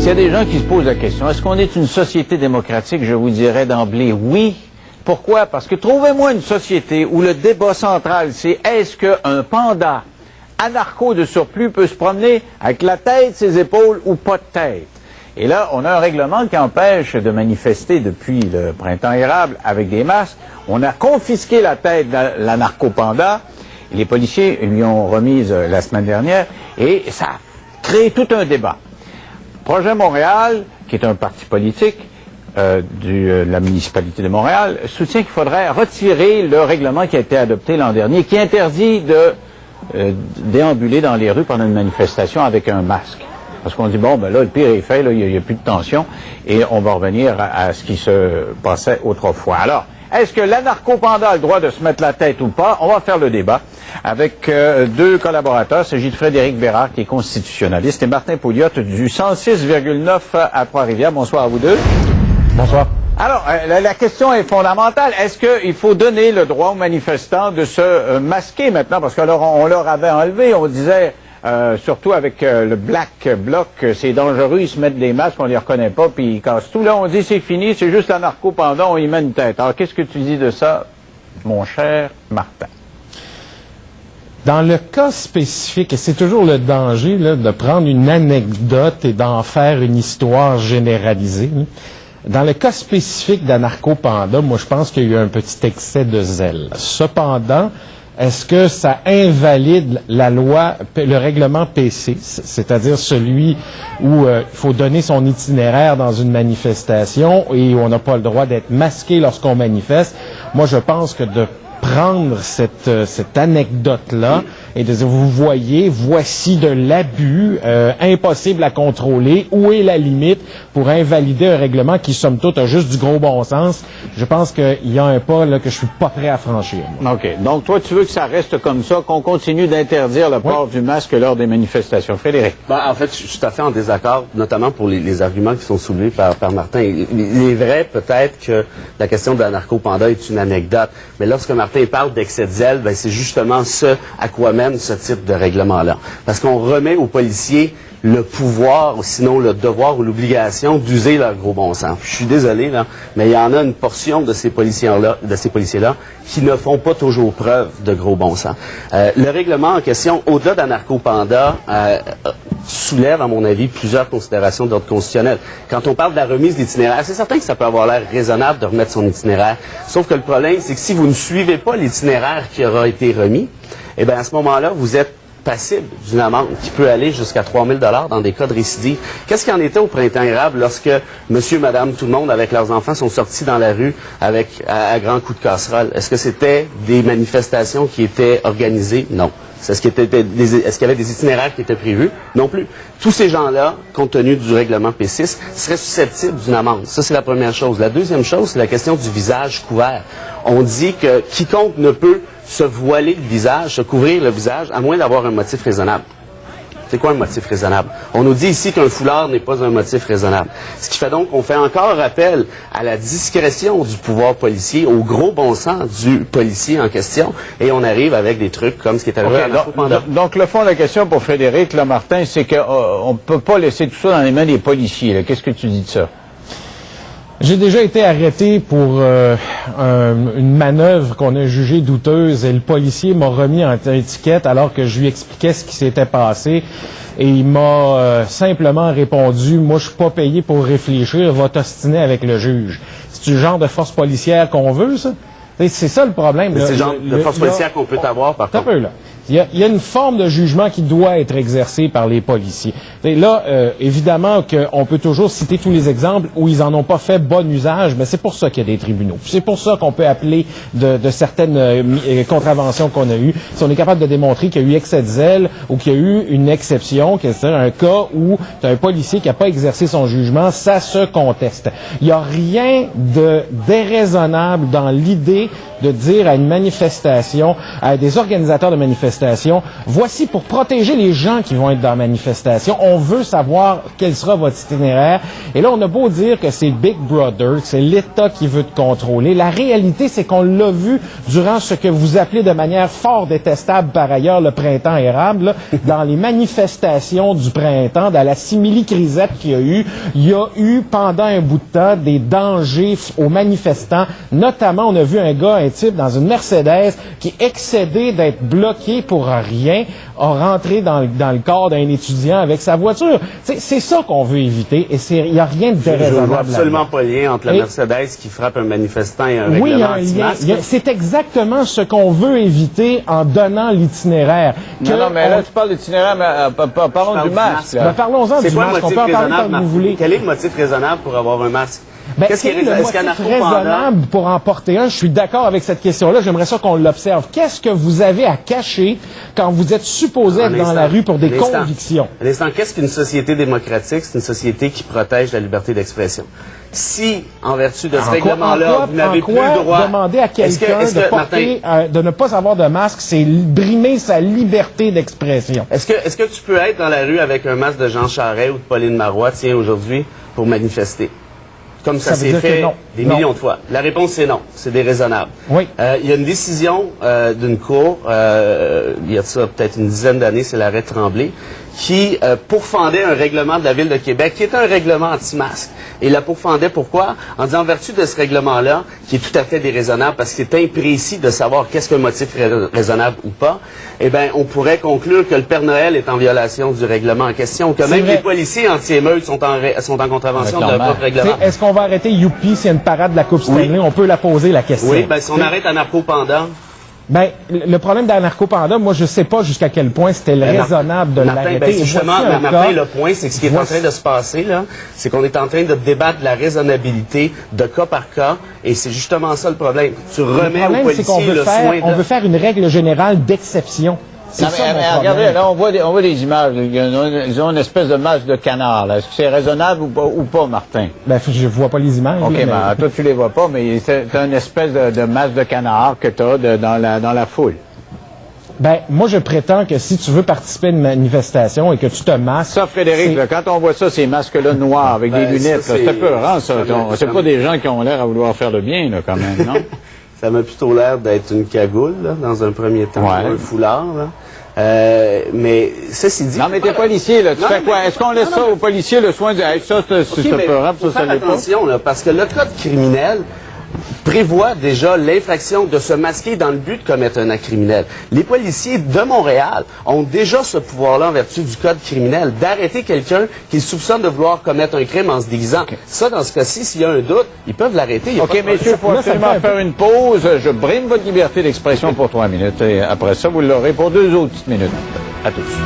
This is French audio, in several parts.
y a des gens qui se posent la question, est-ce qu'on est une société démocratique? Je vous dirais d'emblée oui. Pourquoi? Parce que trouvez-moi une société où le débat central, c'est est-ce qu'un panda anarcho de surplus peut se promener avec la tête, ses épaules ou pas de tête? Et là, on a un règlement qui empêche de manifester depuis le printemps érable avec des masques. On a confisqué la tête de l'anarcho-panda. Les policiers lui ont remise la semaine dernière et ça a créé tout un débat. Projet Montréal, qui est un parti politique de la municipalité de Montréal, soutient qu'il faudrait retirer le règlement qui a été adopté l'an dernier, qui interdit de déambuler dans les rues pendant une manifestation avec un masque. Parce qu'on dit, bon, ben là, le pire est fait, là, il n'y a plus de tension, et on va revenir à ce qui se passait autrefois. Alors, est-ce que l'anarcho-panda a le droit de se mettre la tête ou pas? On va faire le débat avec deux collaborateurs. Il s'agit de Frédéric Bérard, qui est constitutionnaliste, et Martin Pouliot du 106,9 à Trois-Rivières. Bonsoir à vous deux. Bonsoir. Alors, la question est fondamentale. Est-ce qu'il faut donner le droit aux manifestants de se masquer maintenant? Parce que on leur avait enlevé, on disait... surtout avec le Black Bloc, c'est dangereux, ils se mettent des masques, on les reconnaît pas, puis ils cassent tout. Là, on dit c'est fini, c'est juste un narco-panda, on y met une tête. Alors, qu'est-ce que tu dis de ça, mon cher Martin? Dans le cas spécifique, et c'est toujours le danger là, de prendre une anecdote et d'en faire une histoire généralisée, là. Dans le cas spécifique d'anarcho-panda, moi je pense qu'il y a eu un petit excès de zèle. Cependant, est-ce que ça invalide la loi, le règlement PC, c'est-à-dire celui où il faut donner son itinéraire dans une manifestation et où on n'a pas le droit d'être masqué lorsqu'on manifeste? Moi, je pense que de prendre cette anecdote-là et de dire, vous voyez, voici de l'abus, impossible à contrôler, où est la limite pour invalider un règlement qui, somme toute, a juste du gros bon sens. Je pense qu'il y a un pas là, que je suis pas prêt à franchir. Moi. OK. Donc, toi, tu veux que ça reste comme ça, qu'on continue d'interdire le port du masque lors des manifestations. Frédéric? Ben, en fait, je suis tout à fait en désaccord, notamment pour les arguments qui sont soulevés par Martin. Il est vrai, peut-être, que la question de l'anarcho-panda est une anecdote, mais lorsque Martin parle d'excès de zèle, ben, c'est justement ce à quoi mène ce type de règlement-là. Parce qu'on remet aux policiers le pouvoir, ou sinon le devoir ou l'obligation d'user leur gros bon sens. Je suis désolé, là, mais il y en a une portion de ces policiers-là qui ne font pas toujours preuve de gros bon sens. Le règlement en question, au-delà d'anarcho-panda, soulève, à mon avis, plusieurs considérations d'ordre constitutionnel. Quand on parle de la remise d'itinéraire, c'est certain que ça peut avoir l'air raisonnable de remettre son itinéraire. Sauf que le problème, c'est que si vous ne suivez pas l'itinéraire qui aura été remis, eh bien, à ce moment-là, vous êtes passible d'une amende qui peut aller jusqu'à 3 000 $ dans des cas de récidive. Qu'est-ce qu'il en était au printemps érable lorsque monsieur, madame, tout le monde avec leurs enfants sont sortis dans la rue avec à grands coups de casserole? Est-ce que c'était des manifestations qui étaient organisées? Non. Est-ce qu'il y avait des itinéraires qui étaient prévus? Non plus. Tous ces gens-là, compte tenu du règlement P6, seraient susceptibles d'une amende. Ça, c'est la première chose. La deuxième chose, c'est la question du visage couvert. On dit que quiconque ne peut se voiler le visage, se couvrir le visage, à moins d'avoir un motif raisonnable. C'est quoi un motif raisonnable? On nous dit ici qu'un foulard n'est pas un motif raisonnable. Ce qui fait donc qu'on fait encore appel à la discrétion du pouvoir policier, au gros bon sens du policier en question, et on arrive avec des trucs comme ce qui est arrivé à donc, le fond de la question pour Frédéric, là, Martin, c'est qu'on ne peut pas laisser tout ça dans les mains des policiers. Qu'est-ce que tu dis de ça? J'ai déjà été arrêté pour une manœuvre qu'on a jugée douteuse et le policier m'a remis en étiquette alors que je lui expliquais ce qui s'était passé et il m'a simplement répondu « Moi, je suis pas payé pour réfléchir, va t'ostiner avec le juge. » C'est le genre de force policière qu'on veut, ça? C'est ça le problème. C'est le genre de force policière qu'on peut avoir, par contre. Là. Il y a une forme de jugement qui doit être exercée par les policiers. Et là, évidemment qu'on peut toujours citer tous les exemples où ils en ont pas fait bon usage, mais c'est pour ça qu'il y a des tribunaux. C'est pour ça qu'on peut appeler de certaines contraventions qu'on a eues. Si on est capable de démontrer qu'il y a eu excès de zèle ou qu'il y a eu une exception, c'est-à-dire un cas où tu as un policier qui n'a pas exercé son jugement, ça se conteste. Il n'y a rien de déraisonnable dans l'idée de dire à une manifestation, à des organisateurs de manifestations, voici pour protéger les gens qui vont être dans la manifestation, on veut savoir quel sera votre itinéraire. Et là, on a beau dire que c'est Big Brother, que c'est l'État qui veut te contrôler. La réalité, c'est qu'on l'a vu durant ce que vous appelez de manière fort détestable par ailleurs le printemps érable, là, dans les manifestations du printemps, dans la simili-crisette qu'il y a eu. Il y a eu, pendant un bout de temps, des dangers aux manifestants. Notamment, on a vu un type dans une Mercedes qui, excédé d'être bloqué pour rien, a rentré dans le corps d'un étudiant avec sa voiture. C'est ça qu'on veut éviter et il n'y a rien de déraisonnable. Je ne vois absolument pas le lien entre la Mercedes qui frappe un manifestant et un règlement anti-masque. C'est exactement ce qu'on veut éviter en donnant l'itinéraire. Non, mais là, tu parles d'itinéraire, mais parlons du masque. Parlons-en du masque. On peut en parler comme vous voulez. Quel est le motif raisonnable pour avoir un masque? Qu'est-ce qui est le motif raisonnable pour en porter un? Je suis d'accord avec cette question-là. J'aimerais ça qu'on l'observe. Qu'est-ce que vous avez à cacher quand vous êtes supposé être dans la rue pour des convictions? Un instant, qu'est-ce qu'une société démocratique? C'est une société qui protège la liberté d'expression. Si, en vertu de ce règlement-là, vous n'avez plus le droit... demander à quelqu'un de ne pas avoir de masque, c'est brimer sa liberté d'expression. Est-ce que tu peux être dans la rue avec un masque de Jean Charest ou de Pauline Marois, aujourd'hui, pour manifester? Comme ça s'est fait des millions de fois. La réponse, c'est non. C'est déraisonnable. Oui. Il y a une décision d'une cour, il y a ça peut-être une dizaine d'années, c'est l'arrêt Tremblay, qui pourfendait un règlement de la Ville de Québec, qui est un règlement anti-masque. Et il la pourfendait pourquoi? En disant, en vertu de ce règlement-là, qui est tout à fait déraisonnable, parce que c'est imprécis de savoir qu'est-ce qu'un motif raisonnable ou pas, eh bien, on pourrait conclure que le Père Noël est en violation du règlement en question, que même les policiers anti-émeutes sont en contravention de leur propre règlement. Est-ce qu'on va arrêter Youpi s'il y a une parade de la Coupe Stanley? Oui. On peut la poser, la question. Oui, bien, si on arrête Anarcho-Pendant... Ben, le problème d'Anarcho-Panda, moi, je sais pas jusqu'à quel point c'était raisonnable de l'arrêter. Ben, justement, Martin, le point, c'est que ce qui est en train de se passer, là, c'est qu'on est en train de débattre de la raisonnabilité de cas par cas, et c'est justement ça le problème. Tu remets aux policiers le soin de... On veut faire une règle générale d'exception. Non, mais regardez, là, on voit des images. Ils ont une espèce de masque de canard. Est-ce que c'est raisonnable ou pas, Martin? Ben, je vois pas les images. OK, mais toi, tu les vois pas, mais c'est une espèce de masque de canard que tu as dans la foule. Ben, moi, je prétends que si tu veux participer à une manifestation et que tu te masques... Ça, Frédéric, là, quand on voit ça, ces masques-là noirs avec des lunettes, c'est peurant, ça. C'est pas des gens qui ont l'air à vouloir faire le bien, là, quand même, non? Ça m'a plutôt l'air d'être une cagoule, là, dans un premier temps, un foulard, là. Mais ceci dit... Non, mais t'es policier, là. Tu fais quoi? Est-ce qu'on laisse ça aux policiers le soin de dire, hey, ça, c'est peurant, ça l'est pas? Attention, là, parce que le code criminel prévoit déjà l'infraction de se masquer dans le but de commettre un acte criminel. Les policiers de Montréal ont déjà ce pouvoir-là en vertu du code criminel, d'arrêter quelqu'un qui soupçonne de vouloir commettre un crime en se déguisant. Okay. Ça, dans ce cas-ci, s'il y a un doute, ils peuvent l'arrêter. OK, messieurs, il faut absolument faire une pause. Je brime votre liberté d'expression pour 3 minutes. Et après ça, vous l'aurez pour 2 autres petites minutes. À tout de suite.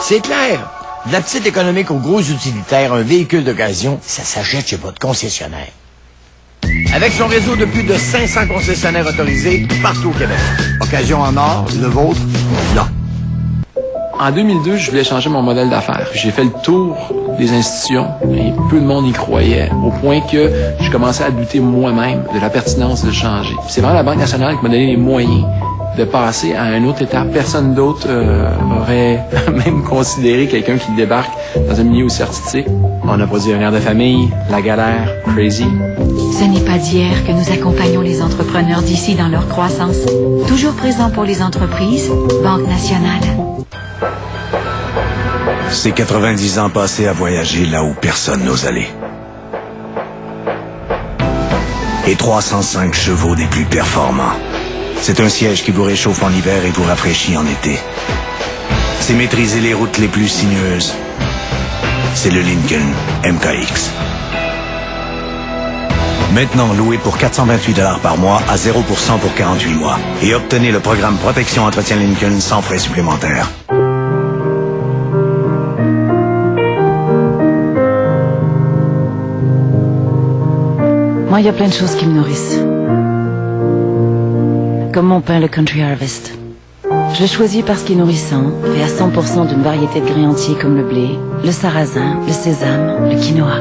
C'est clair. De la petite économique aux gros utilitaires, un véhicule d'occasion, ça s'achète chez votre concessionnaire. Avec son réseau de plus de 500 concessionnaires autorisés partout au Québec. Occasion en or, le vôtre, non. En 2002, je voulais changer mon modèle d'affaires. J'ai fait le tour des institutions et peu de monde y croyait, au point que je commençais à douter moi-même de la pertinence de changer. C'est vraiment la Banque nationale qui m'a donné les moyens de passer à un autre étape. Personne d'autre aurait même considéré quelqu'un qui débarque dans un milieu aussi artistique. On n'a pas dit un air de famille, la galère, crazy. Ce n'est pas d'hier que nous accompagnons les entrepreneurs d'ici dans leur croissance. Toujours présents pour les entreprises, Banque nationale. C'est 90 ans passés à voyager là où personne n'ose aller. Et 305 chevaux des plus performants. C'est un siège qui vous réchauffe en hiver et vous rafraîchit en été. C'est maîtriser les routes les plus sinueuses. C'est le Lincoln MKX. Maintenant loué pour 428 $ par mois à 0% pour 48 mois. Et obtenez le programme Protection Entretien Lincoln sans frais supplémentaires. Moi, il y a plein de choses qui me nourrissent. Comme mon pain, le Country Harvest. Je le choisis parce qu'il est nourrissant, fait à 100% d'une variété de grains entiers comme le blé, le sarrasin, le sésame, le quinoa.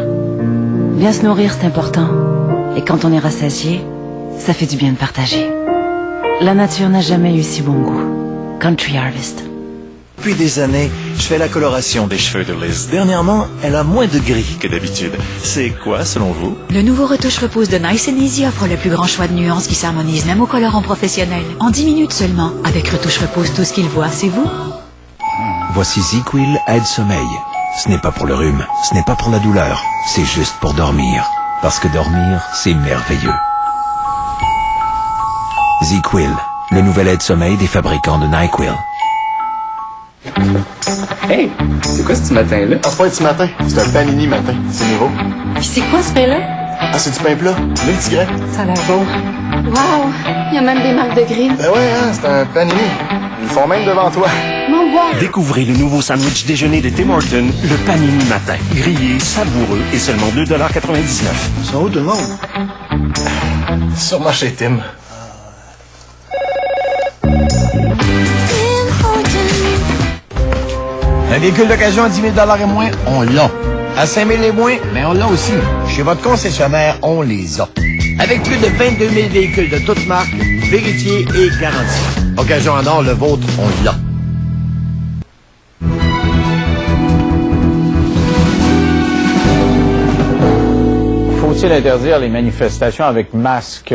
Bien se nourrir, c'est important. Et quand on est rassasié, ça fait du bien de partager. La nature n'a jamais eu si bon goût. Country Harvest. Depuis des années, je fais la coloration des cheveux de Liz. Dernièrement, elle a moins de gris que d'habitude. C'est quoi, selon vous? Le nouveau retouche repousse de Nice & Easy offre le plus grand choix de nuances qui s'harmonisent même au colorant professionnel. En 10 minutes seulement. Avec retouche repousse, tout ce qu'il voit, c'est vous. Voici ZzzQuil aide-sommeil. Ce n'est pas pour le rhume, ce n'est pas pour la douleur, c'est juste pour dormir. Parce que dormir, c'est merveilleux. ZzzQuil, le nouvel aide-sommeil des fabricants de NyQuil. Hey, c'est quoi ce petit matin-là? Ah, c'est pas un petit matin, c'est un panini matin, c'est nouveau. Puis c'est quoi ce pain-là? Ah, c'est du pain plat, multigrain. Ça a l'air beau. Wow, il y a même des marques de grill. Ben ouais, hein, c'est un panini. Ils le font même devant toi. Mon bois. Découvrez le nouveau sandwich déjeuner de Tim Hortons, le Panini Matin. Grillé, savoureux et seulement 2,99 $. C'est où tout le monde? Sûrement chez Tim. Un véhicule d'occasion à 10 000 $ et moins, on l'a. À 5 000 et moins, mais on l'a aussi. Chez votre concessionnaire, on les a. Avec plus de 22 000 véhicules de toutes marques, vérifiés et garantis. Occasion en or, le vôtre, on l'a. Faut-il interdire les manifestations avec masque?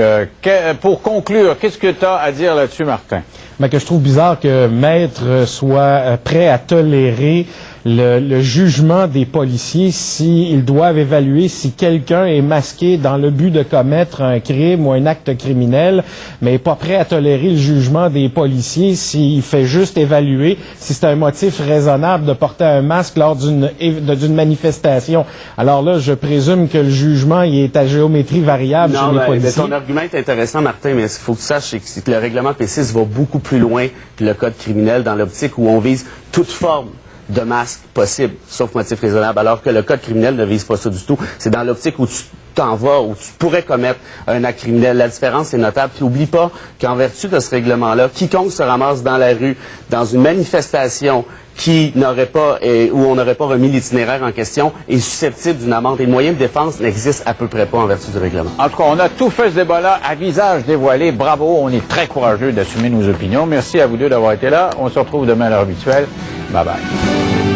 Pour conclure, qu'est-ce que tu as à dire là-dessus, Martin? Mais que je trouve bizarre que Maître soit prêt à tolérer le jugement des policiers s'ils doivent évaluer si quelqu'un est masqué dans le but de commettre un crime ou un acte criminel, mais pas prêt à tolérer le jugement des policiers s'il fait juste évaluer si c'est un motif raisonnable de porter un masque lors d'une manifestation. Alors là, je présume que le jugement il est à géométrie variable chez les policiers. Ton argument est intéressant, Martin, mais ce qu'il faut que tu saches, c'est que le règlement P6 va beaucoup plus loin que le code criminel dans l'optique où on vise toute forme de masque possible, sauf motif raisonnable, alors que le code criminel ne vise pas ça du tout. C'est dans l'optique où tu t'en vas, où tu pourrais commettre un acte criminel. La différence est notable. Puis oublie pas qu'en vertu de ce règlement-là, quiconque se ramasse dans la rue, dans une manifestation qui n'aurait pas, où on n'aurait pas remis l'itinéraire en question, est susceptible d'une amende. Et le moyen de défense n'existe à peu près pas en vertu du règlement. En tout cas, on a tout fait ce débat-là à visage dévoilé. Bravo, on est très courageux d'assumer nos opinions. Merci à vous deux d'avoir été là. On se retrouve demain à l'heure habituelle. Bye bye.